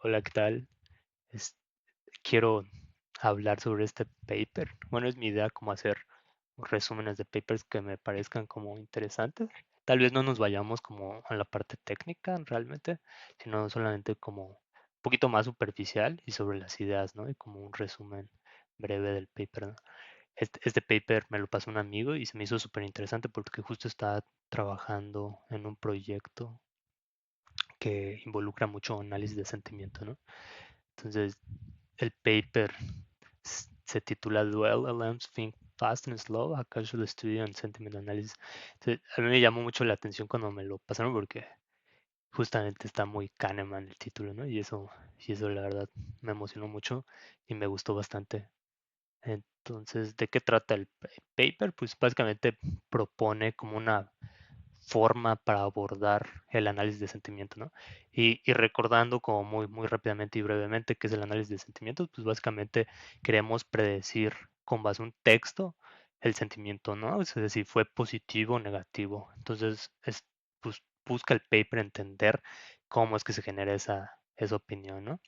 Hola, ¿qué tal? Es- Quiero hablar sobre este paper. Bueno, es mi idea como hacer resúmenes de papers que me parezcan como interesantes. Tal vez no nos vayamos como a la parte técnica realmente, sino solamente como un poquito más superficial y sobre las ideas, ¿no? Y como un resumen breve del paper, ¿no? Este paper me lo pasó un amigo y se me hizo súper interesante porque justo estaba trabajando en un proyecto que involucra mucho análisis de sentimiento, ¿no? Entonces, el paper se titula Do LLMs Think Fast and Slow? A Casual Study on Sentiment Analysis. Entonces, a mí me llamó mucho la atención cuando me lo pasaron porque justamente está muy Kahneman el título, ¿no? Y eso la verdad me emocionó mucho y me gustó bastante. Entonces, ¿de qué trata el paper? Pues básicamente propone como una forma para abordar el análisis de sentimiento, ¿no? Y recordando como muy rápidamente y brevemente qué es el análisis de sentimientos, pues básicamente queremos predecir con base a un texto el sentimiento, ¿no? Es decir, fue positivo o negativo. Entonces, pues, busca el paper entender cómo es que se genera esa opinión, ¿no?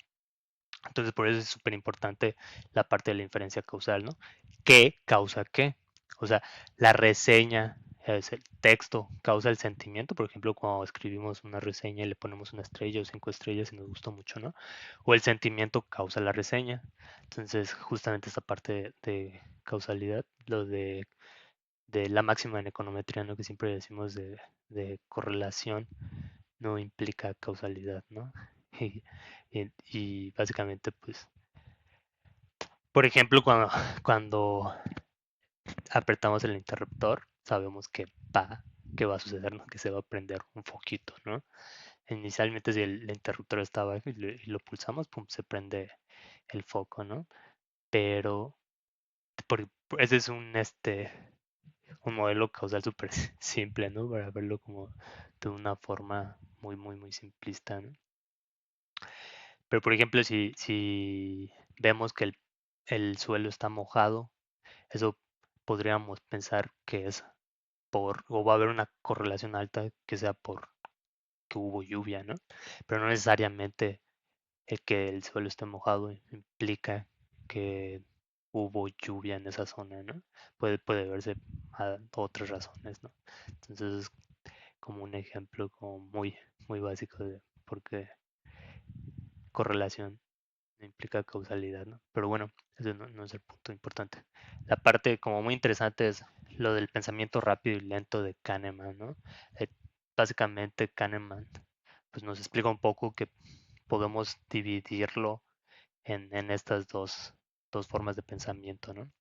Entonces, por eso es súper importante la parte de la inferencia causal, ¿no? ¿Qué causa qué? O sea, la reseña, es el texto, causa el sentimiento. Por ejemplo, cuando escribimos una reseña y le ponemos una estrella o 5 estrellas y nos gustó mucho, ¿no? O el sentimiento causa la reseña. Entonces, justamente esta parte de causalidad, lo de la máxima en econometría, ¿no? Que siempre decimos de correlación, no implica causalidad, ¿no? Y básicamente, pues, por ejemplo, cuando apretamos el interruptor, sabemos que va a suceder, ¿no? Que se va a prender un foquito, ¿no? Inicialmente, si el interruptor está abajo y lo pulsamos, pum, se prende el foco, ¿no? Pero ese es un modelo causal súper simple, ¿no? Para verlo como de una forma muy simplista, ¿no? Pero, por ejemplo, si vemos que el suelo está mojado, eso podríamos pensar que es o va a haber una correlación alta que sea por que hubo lluvia, ¿no? Pero no necesariamente el que el suelo esté mojado implica que hubo lluvia en esa zona, ¿no? Puede verse a otras razones, ¿no? Entonces, es como un ejemplo como muy básico de por qué correlación no implica causalidad, ¿no? Pero bueno, ese no es el punto importante. La parte como muy interesante es lo del pensamiento rápido y lento de Kahneman, ¿no? Eh, Básicamente Kahneman pues nos explica un poco que podemos dividirlo en estas dos formas de pensamiento, ¿no?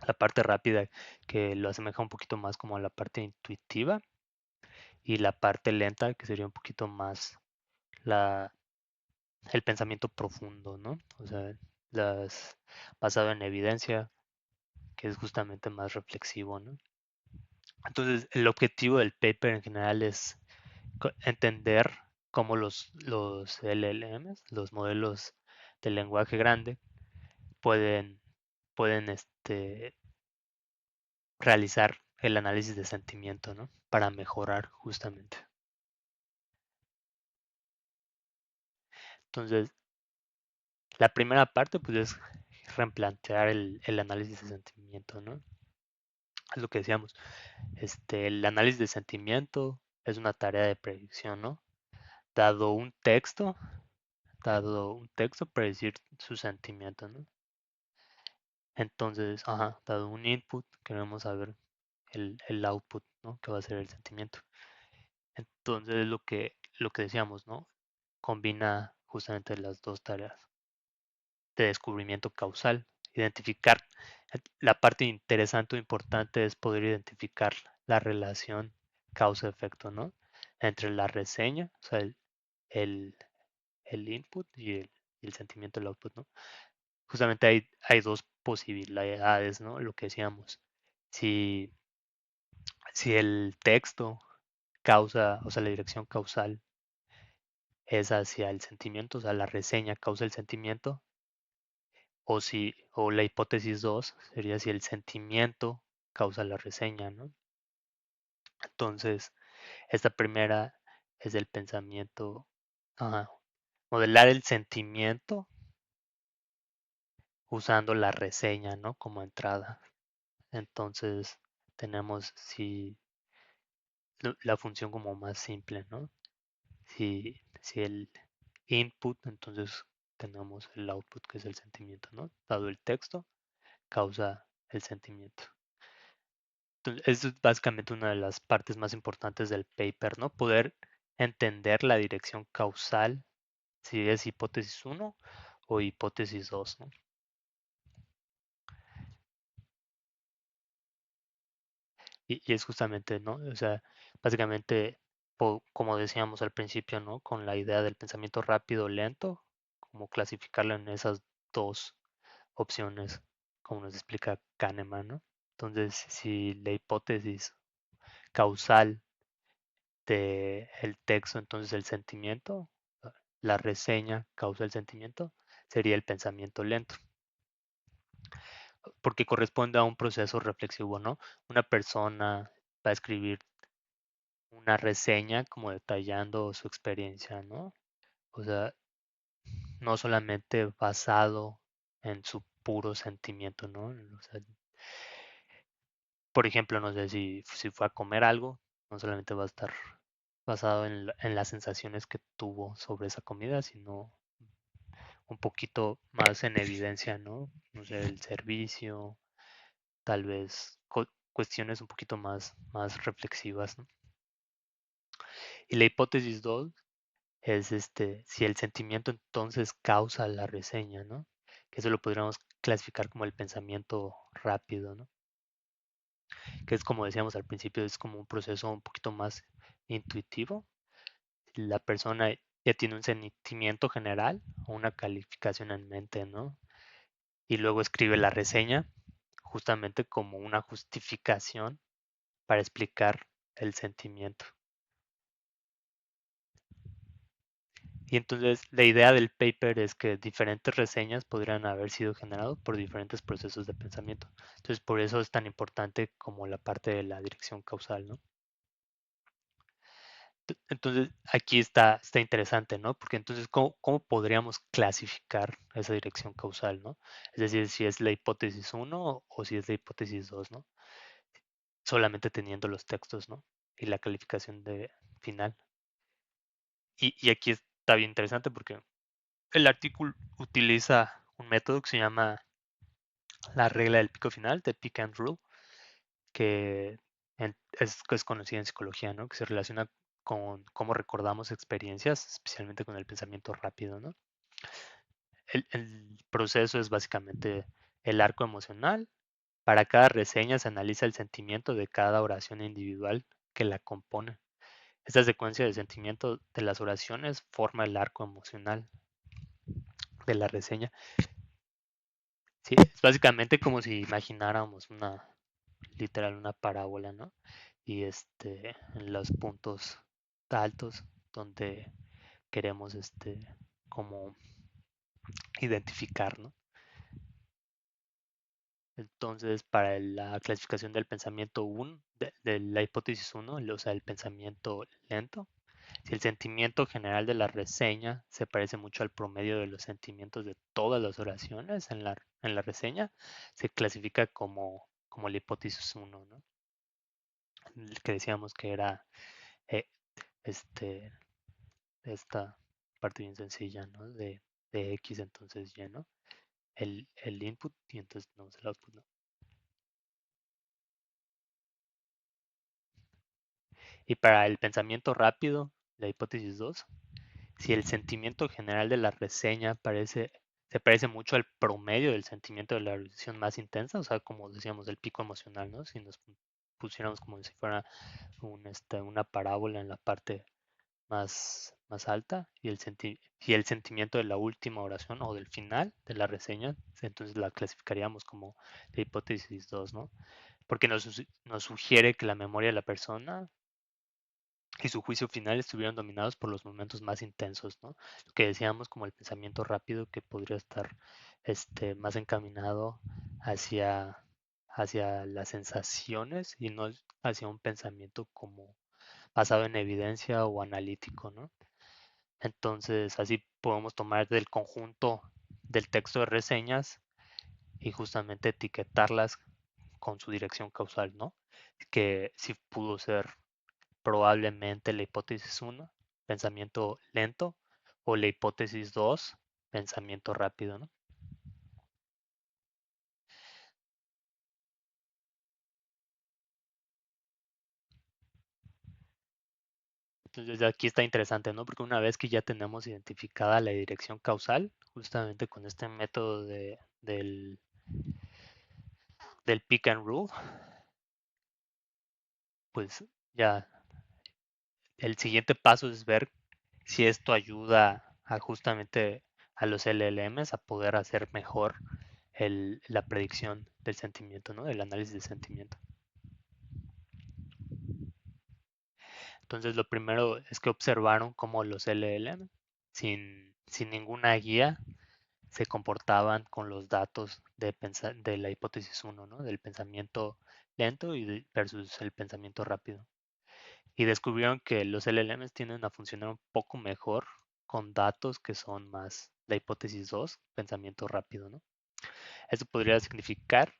La parte rápida que lo asemeja un poquito más como a la parte intuitiva y la parte lenta que sería un poquito más la, el pensamiento profundo, ¿no? O sea, las, basado en evidencia, que es justamente más reflexivo, ¿no? Entonces, el objetivo del paper en general es entender cómo los LLMs, los modelos de lenguaje grande, pueden, pueden realizar el análisis de sentimiento, ¿no? Para mejorar justamente. Entonces, la primera parte, pues, es replantear el análisis de sentimiento, ¿no? Es lo que decíamos. El análisis de sentimiento es una tarea de predicción, ¿no? Dado un texto, predecir su sentimiento, ¿no? Entonces, ajá, dado un input, queremos saber el output, ¿no? Que va a ser el sentimiento. Entonces, es lo que decíamos, ¿no? Combina justamente las dos tareas de descubrimiento causal, identificar. La parte interesante o importante es poder identificar la relación causa-efecto, ¿no? Entre la reseña, o sea, el, el input y el sentimiento, el output, ¿no? Justamente hay dos posibilidades, ¿no? Lo que decíamos. Si, si el texto causa, o sea, la dirección causal es hacia el sentimiento, o sea, la reseña causa el sentimiento, o la hipótesis 2 sería si el sentimiento causa la reseña, ¿no? Entonces, esta primera es el pensamiento, ajá, modelar el sentimiento usando la reseña, ¿no? Como entrada. Entonces tenemos si la función como más simple, ¿no? Si el input, entonces tenemos el output que es el sentimiento, ¿no? Dado el texto, causa el sentimiento. Entonces, eso es básicamente una de las partes más importantes del paper, ¿no? Poder entender la dirección causal, si es hipótesis uno o hipótesis 2, ¿no? Y es justamente, ¿no? O sea, básicamente, como decíamos al principio, ¿no? Con la idea del pensamiento rápido o lento, como clasificarlo en esas dos opciones, como nos explica Kahneman, ¿no? Entonces, si la hipótesis causal del texto, entonces el sentimiento, la reseña causa el sentimiento, sería el pensamiento lento, porque corresponde a un proceso reflexivo, ¿no? Una persona va a escribir una reseña como detallando su experiencia, ¿no? O sea, no solamente basado en su puro sentimiento, ¿no? O sea, por ejemplo, no sé si fue a comer algo, no solamente va a estar basado en las sensaciones que tuvo sobre esa comida, sino un poquito más en evidencia, ¿no? No sé, el servicio, tal vez cuestiones un poquito más reflexivas, ¿no? Y la hipótesis 2 es si el sentimiento entonces causa la reseña, ¿no? Que eso lo podríamos clasificar como el pensamiento rápido, ¿no? Que es como decíamos al principio, es como un proceso un poquito más intuitivo. La persona ya tiene un sentimiento general o una calificación en mente, ¿no? Y luego escribe la reseña justamente como una justificación para explicar el sentimiento. Y entonces la idea del paper es que diferentes reseñas podrían haber sido generadas por diferentes procesos de pensamiento. Entonces por eso es tan importante como la parte de la dirección causal, ¿no? Entonces aquí está interesante, ¿no? Porque entonces, ¿cómo podríamos clasificar esa dirección causal, ¿no? Es decir, si es la hipótesis uno o si es la hipótesis 2, ¿no? Solamente teniendo los textos, ¿no? Y la calificación de final. Y aquí está bien interesante porque el artículo utiliza un método que se llama la regla del pico final, de pick and rule, que es conocida en psicología, ¿no? Que se relaciona con cómo recordamos experiencias, especialmente con el pensamiento rápido, ¿no? El proceso es básicamente el arco emocional. Para cada reseña se analiza el sentimiento de cada oración individual que la compone. Esta secuencia de sentimientos de las oraciones forma el arco emocional de la reseña. Sí, es básicamente como si imagináramos literal, una parábola, ¿no? Y en los puntos altos donde queremos, como identificar, ¿no? Entonces, para la clasificación del pensamiento 1, de la hipótesis uno, o sea, el pensamiento lento, si el sentimiento general de la reseña se parece mucho al promedio de los sentimientos de todas las oraciones en la reseña, se clasifica como la hipótesis uno, ¿no? El que decíamos que era eh, este, esta parte bien sencilla, ¿no? De X entonces Y, ¿no? El input y entonces tenemos el output, ¿no? Y para el pensamiento rápido, la hipótesis 2, si el sentimiento general de la reseña se parece mucho al promedio del sentimiento de la oración más intensa, o sea, como decíamos, el pico emocional, ¿no? Si nos pusiéramos como si fuera una parábola en la parte más alta y el sentimiento de la última oración o del final de la reseña, entonces la clasificaríamos como la hipótesis 2, ¿no? Porque nos sugiere que la memoria de la persona y su juicio final estuvieron dominados por los momentos más intensos, ¿no? Lo que decíamos como el pensamiento rápido que podría estar más encaminado hacia, hacia las sensaciones y no hacia un pensamiento como basado en evidencia o analítico, ¿no? Entonces, así podemos tomar del conjunto del texto de reseñas y justamente etiquetarlas con su dirección causal, ¿no? Que sí pudo ser probablemente la hipótesis uno, pensamiento lento, o la hipótesis 2, pensamiento rápido, ¿no? Entonces aquí está interesante, ¿no? Porque una vez que ya tenemos identificada la dirección causal, justamente con este método del pick and rule, pues ya el siguiente paso es ver si esto ayuda a justamente a los LLMs a poder hacer mejor la predicción del sentimiento, ¿no? El análisis de sentimiento. Entonces, lo primero es que observaron cómo los LLM, sin ninguna guía, se comportaban con los datos de la hipótesis uno, ¿no? Del pensamiento lento versus el pensamiento rápido. Y descubrieron que los LLMs tienden a funcionar un poco mejor con datos que son más la hipótesis 2, pensamiento rápido, ¿no? Eso podría significar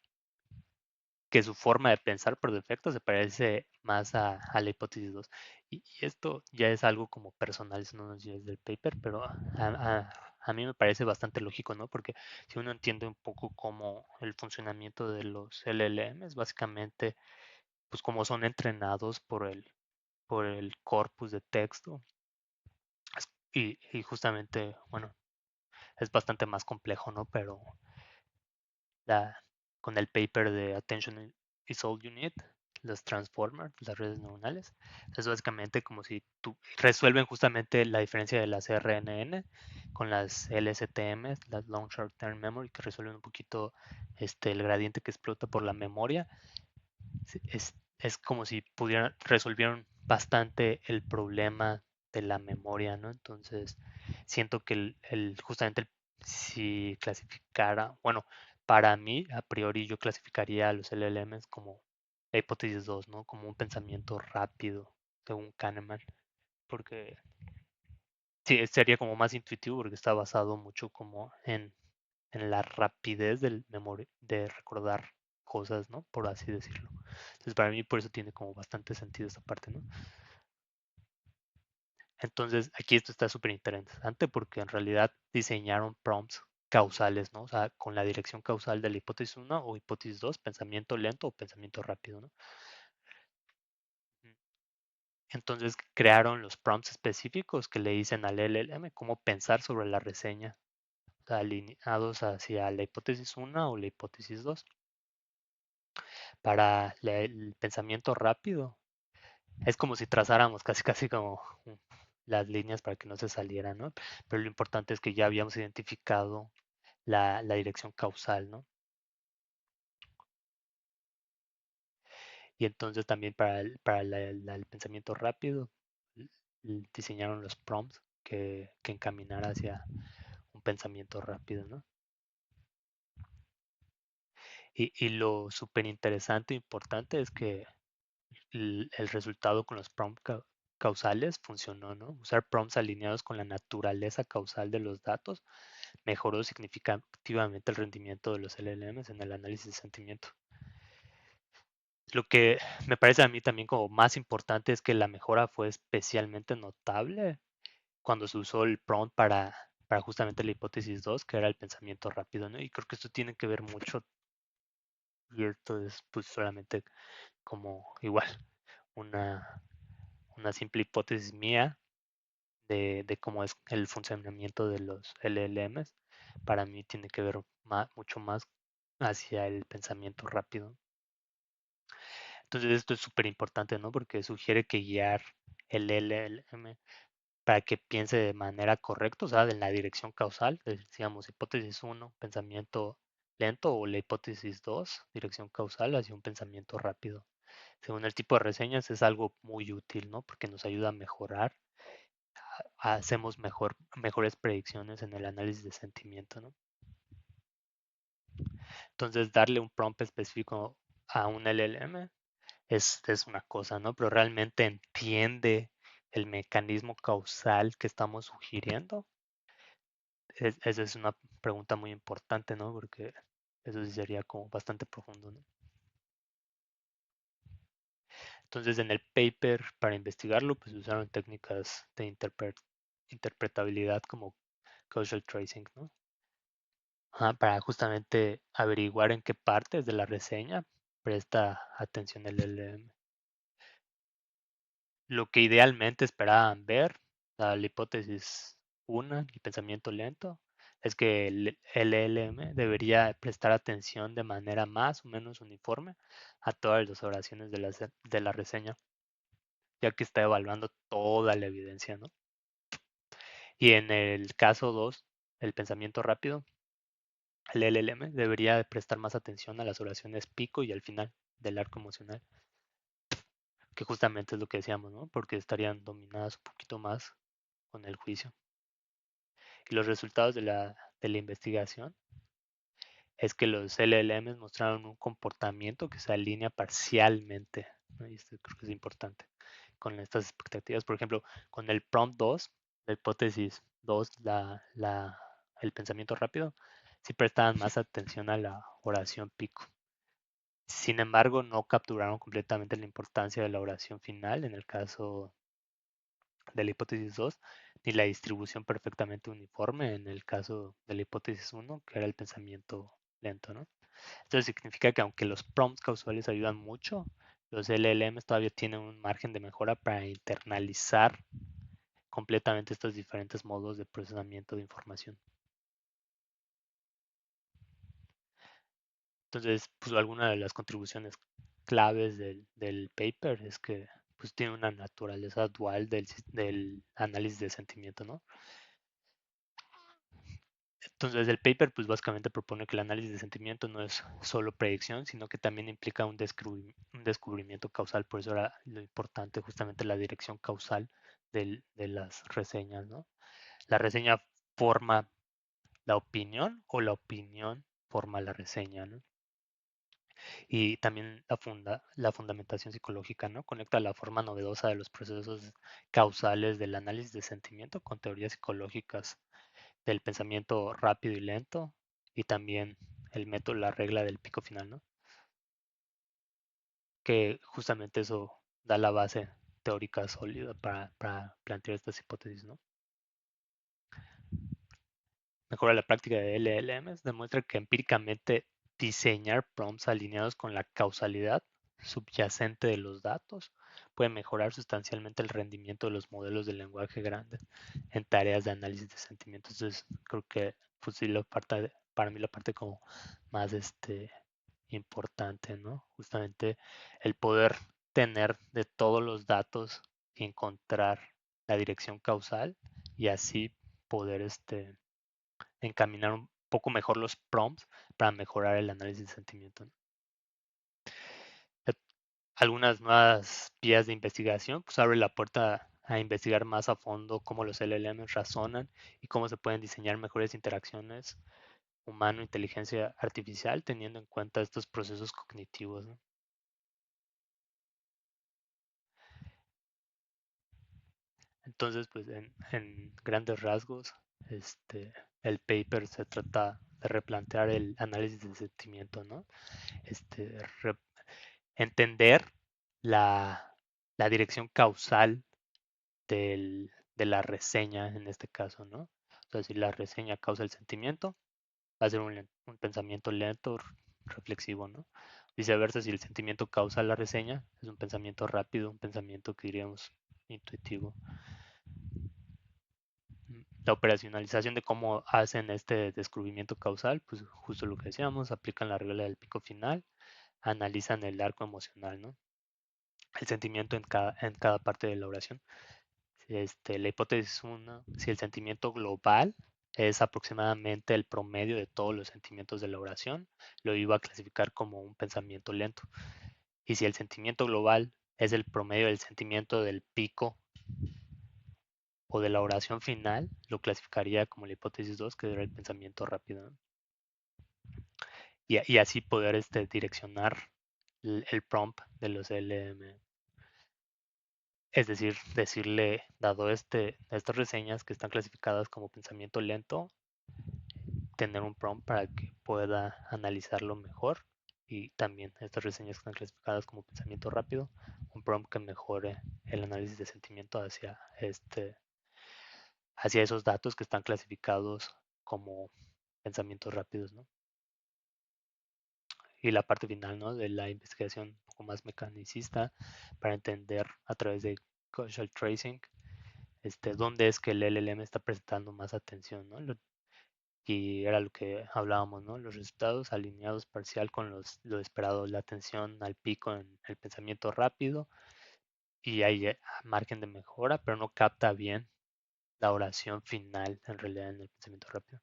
que su forma de pensar por defecto se parece más a la hipótesis 2. Y esto ya es algo como personal, eso no nos lleva del paper, pero a mí me parece bastante lógico, ¿no? Porque si uno entiende un poco cómo el funcionamiento de los LLMs, básicamente, pues como son entrenados por el corpus de texto, y justamente, bueno, es bastante más complejo, ¿no? Pero la, con el paper de Attention is All You Need, los transformers, las redes neuronales. Es básicamente como si tú resuelven justamente la diferencia de las RNN con las LSTM, las Long Short Term Memory, que resuelven un poquito el gradiente que explota por la memoria. Es como si pudieran, resolvieron bastante el problema de la memoria, ¿no? Entonces, siento que justamente si clasificara, bueno, para mí, a priori, yo clasificaría a los LLMs como la hipótesis 2, ¿no? Como un pensamiento rápido, según Kahneman, porque sí, sería como más intuitivo porque está basado mucho como en la rapidez de recordar cosas, ¿no? Por así decirlo. Entonces, para mí, por eso tiene como bastante sentido esta parte, ¿no? Entonces, aquí esto está súper interesante porque en realidad diseñaron prompts causales, ¿no? O sea, con la dirección causal de la hipótesis uno o hipótesis 2, pensamiento lento o pensamiento rápido, ¿no? Entonces crearon los prompts específicos que le dicen al LLM cómo pensar sobre la reseña, o sea, alineados hacia la hipótesis uno o la hipótesis 2. Para el pensamiento rápido, es como si trazáramos casi casi como las líneas para que no se salieran, ¿no? Pero lo importante es que ya habíamos identificado la dirección causal, ¿no? Y entonces también para el pensamiento rápido, diseñaron los prompts que encaminara hacia un pensamiento rápido, ¿no? Y lo súper interesante e importante es que el resultado con los prompts causales funcionó, ¿no? Usar prompts alineados con la naturaleza causal de los datos mejoró significativamente el rendimiento de los LLMs en el análisis de sentimiento. Lo que me parece a mí también como más importante es que la mejora fue especialmente notable cuando se usó el prompt para justamente la hipótesis 2, que era el pensamiento rápido, ¿no? Y creo que esto tiene que ver mucho, y esto es pues solamente como igual una, una simple hipótesis mía de cómo es el funcionamiento de los LLMs. Para mí tiene que ver mucho más hacia el pensamiento rápido. Entonces esto es súper importante, ¿no? Porque sugiere que guiar el LLM para que piense de manera correcta, o sea, en la dirección causal, decíamos hipótesis uno, pensamiento lento, o la hipótesis 2, dirección causal hacia un pensamiento rápido. Según el tipo de reseñas es algo muy útil, ¿no? Porque nos ayuda a mejorar, hacemos mejores predicciones en el análisis de sentimiento, ¿no? Entonces, darle un prompt específico a un LLM es una cosa, ¿no? Pero realmente entiende el mecanismo causal que estamos sugiriendo? Esa es una pregunta muy importante, ¿no? Porque eso sí sería como bastante profundo, ¿no? Entonces, en el paper, para investigarlo, pues usaron técnicas de interpretabilidad como causal tracing, ¿no? Ajá, para justamente averiguar en qué partes de la reseña presta atención el LLM. Lo que idealmente esperaban ver, la hipótesis 1, el pensamiento lento, es que el LLM debería prestar atención de manera más o menos uniforme a todas las oraciones de la reseña, ya que está evaluando toda la evidencia, ¿no? Y en el caso 2, el pensamiento rápido, el LLM debería de prestar más atención a las oraciones pico y al final del arco emocional, que justamente es lo que decíamos, ¿no? Porque estarían dominadas un poquito más con el juicio. Y los resultados de la investigación es que los LLMs mostraron un comportamiento que se alinea parcialmente, ¿no? Y esto creo que es importante, con estas expectativas. Por ejemplo, con el prompt 2, la hipótesis 2, el pensamiento rápido, sí prestaban más atención a la oración pico. Sin embargo, no capturaron completamente la importancia de la oración final en el caso de la hipótesis 2, ni la distribución perfectamente uniforme en el caso de la hipótesis 1, que era el pensamiento lento, ¿no? Esto significa que aunque los prompts causales ayudan mucho, los LLMs todavía tienen un margen de mejora para internalizar completamente estos diferentes modos de procesamiento de información. Entonces, pues alguna de las contribuciones claves del paper es que pues tiene una naturaleza dual del análisis de sentimiento, ¿no? Entonces el paper pues básicamente propone que el análisis de sentimiento no es solo predicción, sino que también implica un descubrimiento causal. Por eso era lo importante justamente la dirección causal de las reseñas, ¿no? La reseña forma la opinión o la opinión forma la reseña, ¿no? Y también la fundamentación psicológica, ¿no? Conecta la forma novedosa de los procesos causales del análisis de sentimiento con teorías psicológicas del pensamiento rápido y lento y también el método, la regla del pico final, ¿no? Que justamente eso da la base teórica sólida para plantear estas hipótesis, ¿no? Mejora la práctica de LLMs, demuestra que empíricamente diseñar prompts alineados con la causalidad subyacente de los datos puede mejorar sustancialmente el rendimiento de los modelos de lenguaje grande en tareas de análisis de sentimientos. Entonces, creo que pues, sí, para mí la parte como más importante, ¿no? Justamente el poder tener de todos los datos y encontrar la dirección causal y así poder encaminar un poco mejor los prompts para mejorar el análisis de sentimiento, ¿no? Eh, Algunas nuevas vías de investigación, pues abre la puerta a investigar más a fondo cómo los LLMs razonan y cómo se pueden diseñar mejores interacciones humano-inteligencia artificial teniendo en cuenta estos procesos cognitivos, ¿no? Entonces, pues en grandes rasgos, el paper se trata de replantear el análisis de sentimiento, ¿no? Este, re- Entender la, la dirección causal de la reseña en este caso, ¿no? O sea, si la reseña causa el sentimiento, va a ser un pensamiento lento, reflexivo, ¿no? Viceversa, si el sentimiento causa la reseña, es un pensamiento rápido, un pensamiento que diríamos intuitivo. La operacionalización de cómo hacen este descubrimiento causal, pues justo lo que decíamos, aplican la regla del pico final, analizan el arco emocional, ¿no? El sentimiento en cada parte de la oración. La hipótesis 1, si el sentimiento global es aproximadamente el promedio de todos los sentimientos de la oración, lo iba a clasificar como un pensamiento lento. Y si el sentimiento global es el promedio del sentimiento del pico o de la oración final, lo clasificaría como la hipótesis 2, que era el pensamiento rápido, ¿no? Y así poder direccionar el prompt de los LM. Es decir, decirle, dado estas reseñas que están clasificadas como pensamiento lento, tener un prompt para que pueda analizarlo mejor, y también estas reseñas que están clasificadas como pensamiento rápido, un prompt que mejore el análisis de sentimiento hacia esos datos que están clasificados como pensamientos rápidos, ¿no? Y la parte final, ¿no? De la investigación un poco más mecanicista para entender a través de causal tracing, dónde es que el LLM está presentando más atención, ¿no? Y era lo que hablábamos, ¿no? Los resultados alineados parcial con lo esperado, la atención al pico en el pensamiento rápido, y hay margen de mejora, pero no capta bien la oración final en realidad en el pensamiento rápido.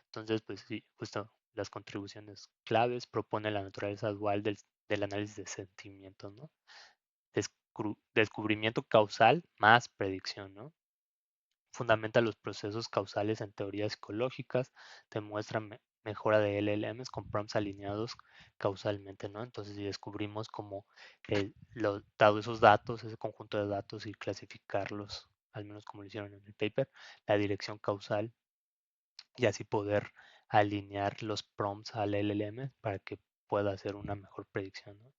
Entonces, pues sí, justo las contribuciones claves propone la naturaleza dual del análisis de sentimientos, ¿no? Descubrimiento causal más predicción, ¿no? Fundamenta los procesos causales en teorías psicológicas, demuestra mejora de LLMs con prompts alineados causalmente, ¿no? Entonces, si descubrimos cómo, dado esos datos, ese conjunto de datos, y clasificarlos, al menos como lo hicieron en el paper, la dirección causal, y así poder alinear los prompts al LLM para que pueda hacer una mejor predicción, ¿no?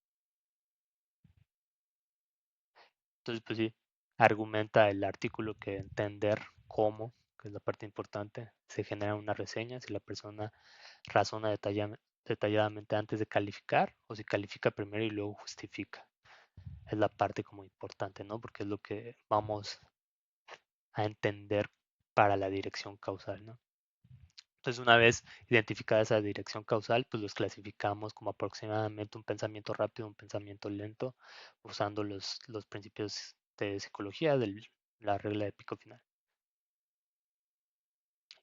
Entonces, pues sí, argumenta el artículo que entender cómo, que es la parte importante, se genera una reseña, si la persona razona detalladamente antes de calificar, o si califica primero y luego justifica. Es la parte como importante, ¿no? Porque es lo que vamos a entender para la dirección causal, ¿no? Entonces, una vez identificada esa dirección causal, pues los clasificamos como aproximadamente un pensamiento rápido, un pensamiento lento, usando los principios de psicología de la regla de pico final.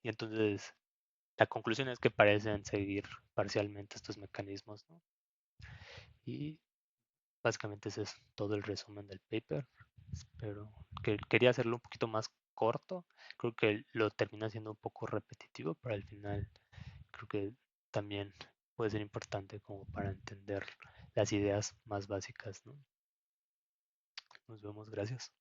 Y entonces, la conclusión es que parecen seguir parcialmente estos mecanismos, ¿no? Y básicamente ese es todo el resumen del paper. Espero que quería hacerlo un poquito más corto. Creo que lo termina siendo un poco repetitivo, pero al final creo que también puede ser importante como para entender las ideas más básicas, ¿no? Nos vemos, gracias.